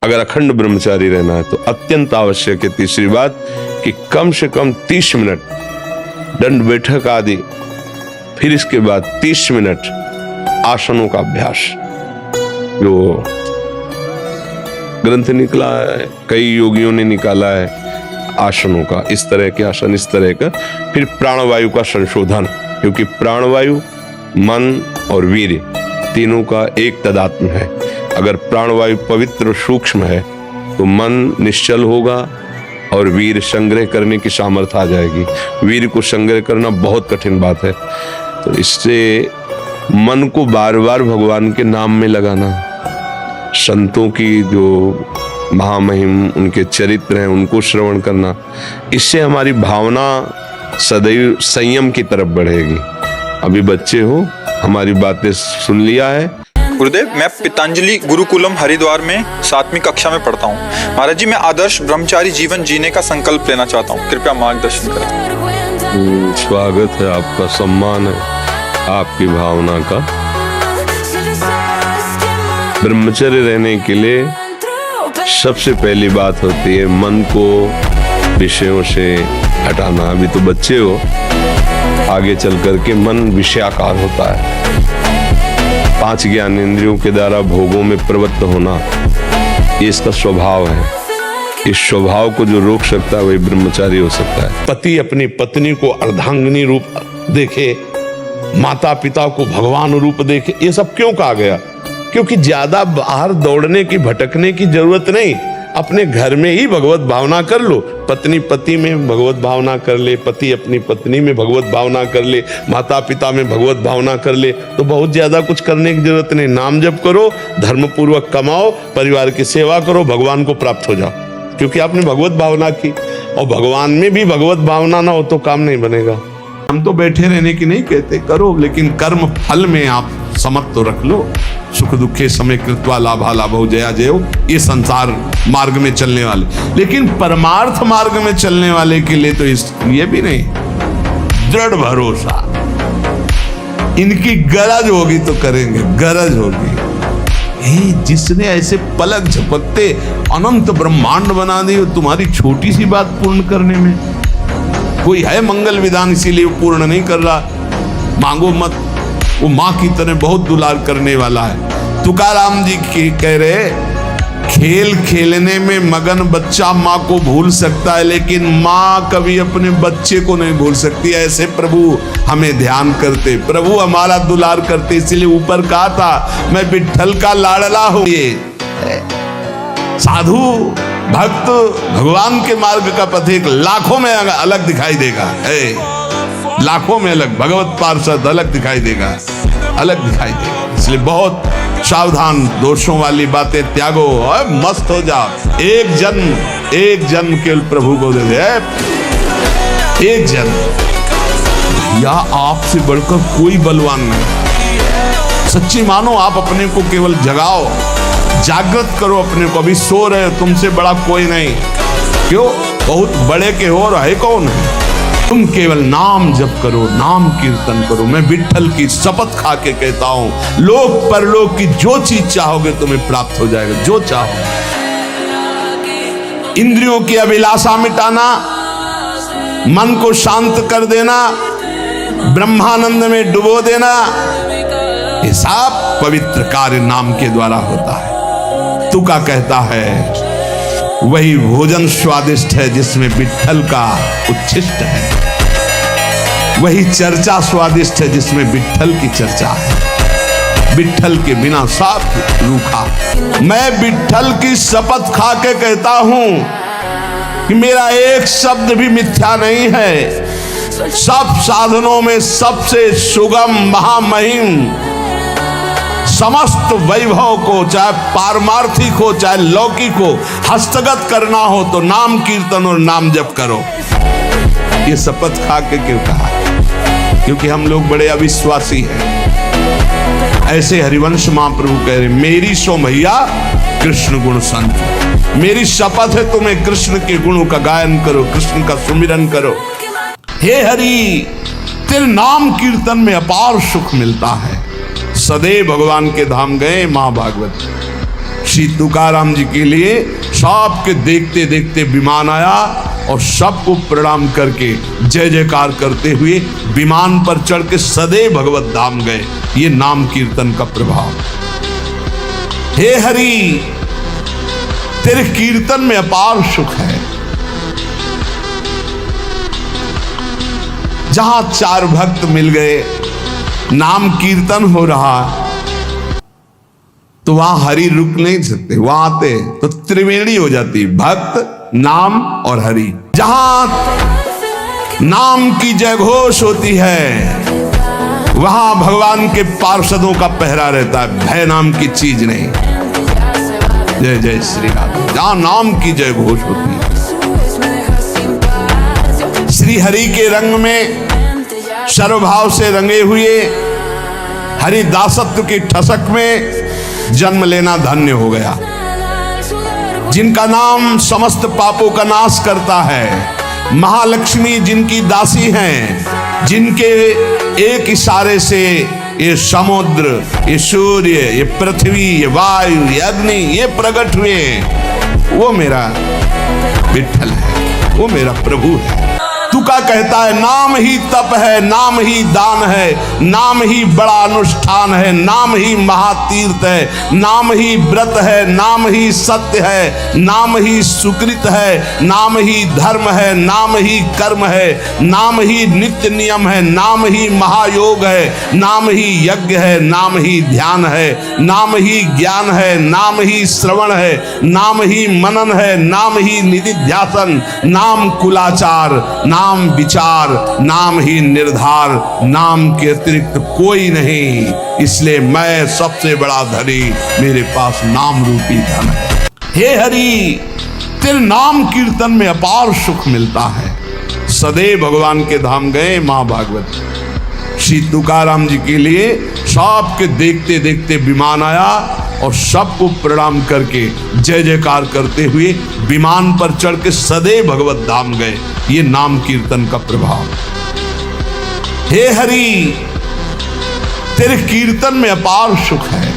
अगर अखंड ब्रह्मचारी रहना है तो अत्यंत आवश्यक है तीसरी बात कि कम से कम 30 मिनट दंड बैठक आदि, फिर इसके बाद 30 मिनट आसनों का अभ्यास। जो ग्रंथ निकला है, कई योगियों ने निकाला है आसनों का, इस तरह के आसन, इस तरह का। फिर प्राणवायु का संशोधन, क्योंकि प्राणवायु मन और वीर्य तीनों का एक तदात्म है। अगर प्राणवायु पवित्र और सूक्ष्म है तो मन निश्चल होगा और वीर संग्रह करने की सामर्थ्य आ जाएगी। वीर को संग्रह करना बहुत कठिन बात है, तो इससे मन को बार बार भगवान के नाम में लगाना, संतों की जो महामहिम उनके चरित्र हैं उनको श्रवण करना, इससे हमारी भावना सदैव संयम की तरफ बढ़ेगी। अभी बच्चे हो, हमारी बातें सुन लिया है। गुरुदेव, मैं पतंजलि गुरुकुलम हरिद्वार में 7वीं कक्षा में पढ़ता हूँ। महाराज जी, मैं आदर्श ब्रह्मचारी जीवन जीने का संकल्प लेना चाहता हूँ, कृपया मार्गदर्शन करें। स्वागत है आपका, सम्मान है आपकी भावना का। ब्रह्मचर्य रहने के लिए सबसे पहली बात होती है मन को विषयों से हटाना। अभी तो बच्चे हो, आगे चल करके मन विषयाकार होता है। 5 ज्ञान इंद्रियों के द्वारा भोगों में प्रवृत्त होना, ये इसका स्वभाव है। इस स्वभाव को जो रोक सकता है वही ब्रह्मचारी हो सकता है। पति अपनी पत्नी को अर्धांगिनी रूप देखे, माता पिता को भगवान रूप देखे, ये सब क्यों कहा गया? क्योंकि ज्यादा बाहर दौड़ने की, भटकने की जरूरत नहीं। अपने घर में ही भगवत भावना कर लो। पत्नी पति में भगवत भावना कर ले, पति अपनी पत्नी में भगवत भावना कर ले, माता पिता में भगवत भावना कर ले, तो बहुत ज्यादा कुछ करने की जरूरत नहीं। नाम जप करो, धर्म पूर्वक कमाओ, परिवार की सेवा करो, भगवान को प्राप्त हो जाओ, क्योंकि आपने भगवत भावना की। और भगवान में भी भगवत भावना ना हो तो काम नहीं बनेगा। हम तो बैठे रहने की नहीं कहते, करो, लेकिन कर्म फल में आप समत्व तो रख लो। सुख दुखे समय कृत्वा लाभा लाभो जया जयो, ये संसार मार्ग में चलने वाले। लेकिन परमार्थ मार्ग में चलने वाले के लिए तो ये भी नहीं, दृढ़ भरोसा। इनकी गरज होगी तो करेंगे, गरज होगी। जिसने ऐसे पलक झपकते अनंत ब्रह्मांड बना दी, तुम्हारी छोटी सी बात पूर्ण करने में कोई है मंगल विधान, इसीलिए वो पूर्ण नहीं कर रहा। मांगो मत, वो माँ की तरह बहुत दुलार करने वाला है। तुकाराम जी कह रहे, खेल खेलने में मगन बच्चा माँ को भूल सकता है, लेकिन माँ कभी अपने बच्चे को नहीं भूल सकती। ऐसे प्रभु हमें ध्यान करते, प्रभु हमारा दुलार करते। इसलिए ऊपर कहा था, मैं विठ्ठल का लाडला हूँ। ये साधु भक्त भगवान के मार्ग का पथिक लाखों में अलग दिखाई देगा, लाखों में अलग। भगवत पार्षद अलग दिखाई देगा, अलग दिखाई देगा। इसलिए बहुत सावधान, दोषों वाली बातें त्यागो और मस्त हो जाओ। एक जन्म केवल प्रभु को दे दे, एक जन्म। या आपसे बढ़कर कोई बलवान नहीं। सच्ची मानो, आप अपने को केवल जगाओ, जागृत करो अपने को। अभी सो रहे हो, तुमसे बड़ा कोई नहीं। क्यों? बहुत बड़े के हो और है कौन है? तुम केवल नाम जप करो, नाम कीर्तन करो। मैं विठ्ठल की शपथ खा के कहता हूं, लोक परलोक की जो चीज चाहोगे तुम्हें प्राप्त हो जाएगा, जो चाहो। इंद्रियों की अभिलाषा मिटाना, मन को शांत कर देना, ब्रह्मानंद में डुबो देना, ये सब पवित्र कार्य नाम के द्वारा होता है। तुका कहता है, वही भोजन स्वादिष्ट है जिसमें विठ्ठल का उच्छिष्ट है, वही चर्चा स्वादिष्ट है जिसमें विठ्ठल की चर्चा है। विठ्ठल के बिना सब रूखा। मैं विठ्ठल की शपथ खा के कहता हूं कि मेरा एक शब्द भी मिथ्या नहीं है। सब साधनों में सबसे सुगम, महामहिम, समस्त वैभव को, चाहे पारमार्थिक हो चाहे लौकिक हो, हस्तगत करना हो तो नाम कीर्तन और नाम जप करो। ये शपथ खा के क्यों कहा? क्योंकि हम लोग बड़े अविश्वासी हैं। ऐसे हरिवंश महाप्रभु कह रहे, मेरी सो मैया कृष्ण गुण संत। मेरी शपथ है तुम्हें कृष्ण के गुणों का गायन करो, कृष्ण का सुमिरन करो। हे हरि, तेरे नाम कीर्तन में अपार सुख मिलता है। सदैव भगवान के धाम गए महाभागवत। श्री तुकाराम जी के लिए सबके देखते देखते विमान आया और सबको प्रणाम करके जय जयकार करते हुए विमान पर चढ़ के सदैव भगवत धाम गए। ये नाम कीर्तन का प्रभाव। हे हरि, तेरे कीर्तन में अपार सुख है। जहां चार भक्त मिल गए, नाम कीर्तन हो रहा, तो वहां हरि रुक नहीं सकते। वहां आते तो त्रिवेणी हो जाती, भक्त, नाम और हरि। जहां नाम की जय घोष होती है, वहां भगवान के पार्षदों का पहरा रहता है। भय नाम की चीज नहीं। जय जय श्री राम। जहां नाम की जय घोष होती है। श्री हरि के रंग में सर्वभाव से रंगे हुए हरिदासत्व की ठसक में जन्म लेना धन्य हो गया। जिनका नाम समस्त पापों का नाश करता है, महालक्ष्मी जिनकी दासी हैं, जिनके एक इशारे से ये समुद्र, ये सूर्य, ये पृथ्वी, ये वायु, ये अग्नि, ये प्रकट हुए, वो मेरा विठ्ठल है, वो मेरा प्रभु है। तुका कहता है नाम ही तप है, नाम ही दान है, नाम ही बड़ा अनुष्ठान है, नाम ही महातीर्थ है, नाम ही व्रत है, नाम ही सत्य है, नाम ही सुकृत है, नाम ही धर्म है, नाम ही कर्म है, नाम ही नित्य नियम है, नाम ही महायोग है, नाम ही यज्ञ है, नाम ही ध्यान है, नाम ही ज्ञान है, नाम ही श्रवण है, नाम ही मनन है, नाम ही निधिध्यासन, नाम कुलाचार, नाम विचार, नाम ही निर्धार, नाम के अतिरिक्त कोई नहीं। इसलिए मैं सबसे बड़ा धनी, मेरे पास नाम रूपी धन है। हे हरि, तेरे नाम कीर्तन में अपार सुख मिलता है। सदैव भगवान के धाम गए। महाभागवत श्री तुकाराम जी के लिए सबके देखते देखते विमान आया और सबको प्रणाम करके जय जयकार करते हुए विमान पर चढ़ के सदैव भगवत धाम गए। ये नाम कीर्तन का प्रभाव। हे हरि, तेरे कीर्तन में अपार सुख है।